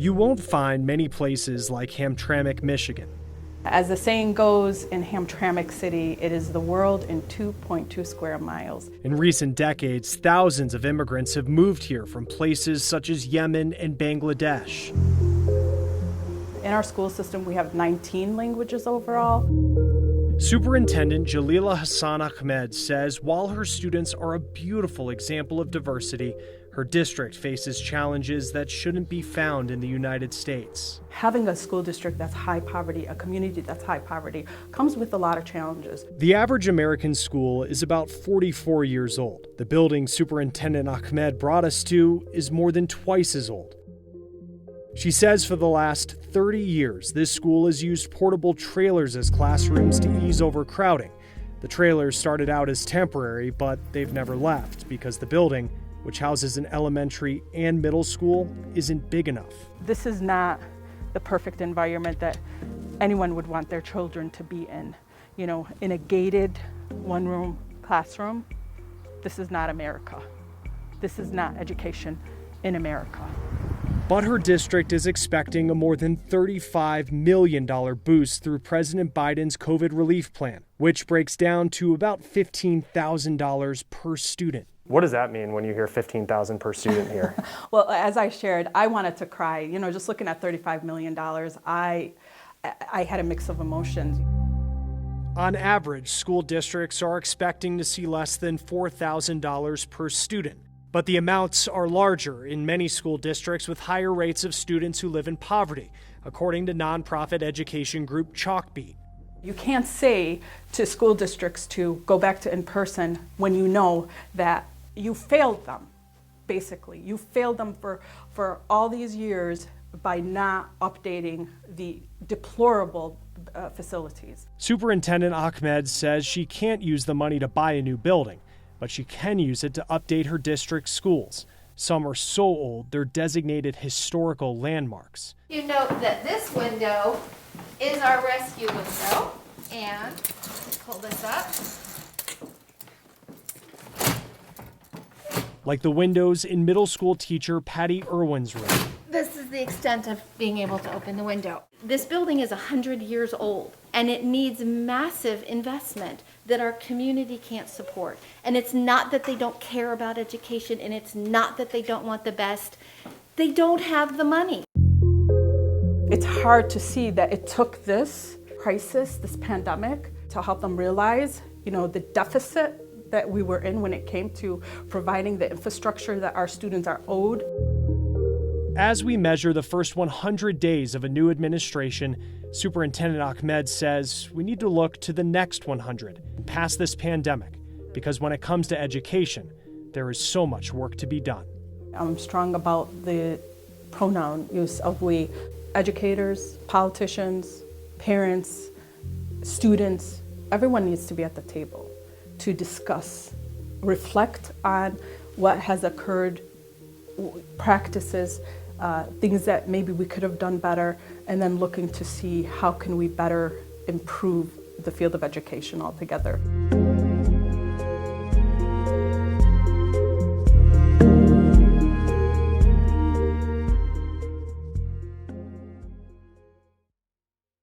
You won't find many places like Hamtramck, Michigan. As the saying goes, in Hamtramck City, it is the world in 2.2 square miles. In recent decades, thousands of immigrants have moved here from places such as Yemen and Bangladesh. In our school system, we have 19 languages overall. Superintendent Jalila Hassan Ahmed says while her students are a beautiful example of diversity, her district faces challenges that shouldn't be found in the United States. Having a school district that's high poverty, a community that's high poverty, comes with a lot of challenges. The average American school is about 44 years old. The building Superintendent Ahmed brought us to is more than twice as old. She says for the last 30 years, this school has used portable trailers as classrooms to ease overcrowding. The trailers started out as temporary, but they've never left because the building, which houses an elementary and middle school, isn't big enough. This is not the perfect environment that anyone would want their children to be in. You know, in a gated one-room classroom, this is not America. This is not education in America. But her district is expecting a more than $35 million boost through President Biden's COVID relief plan, which breaks down to about $15,000 per student. What does that mean when you hear $15,000 per student here? Well, as I shared, I wanted to cry. You know, just looking at $35 million, I had a mix of emotions. On average, school districts are expecting to see less than $4,000 per student. But the amounts are larger in many school districts with higher rates of students who live in poverty, according to nonprofit education group Chalkbeat. You can't say to school districts to go back to in-person when you know that you failed them, basically. You failed them for all these years by not updating the deplorable facilities. Superintendent Ahmed says she can't use the money to buy a new building, but she can use it to update her district's schools. Some are so old, they're designated historical landmarks. You note that this window is our rescue window, and pull this up. Like the windows in middle school teacher Patty Irwin's room. This is the extent of being able to open the window. This building is 100 years old, and it needs massive investment that our community can't support. And it's not that they don't care about education, and it's not that they don't want the best. They don't have the money. It's hard to see that it took this crisis, this pandemic, to help them realize, you know, the deficit that we were in when it came to providing the infrastructure that our students are owed. As we measure the first 100 days of a new administration, Superintendent Ahmed says we need to look to the next 100, past this pandemic, because when it comes to education, there is so much work to be done. I'm strong about the pronoun use of we. Educators, politicians, parents, students, everyone needs to be at the table to discuss, reflect on what has occurred, practices, things that maybe we could have done better, and then looking to see how can we better improve the field of education altogether.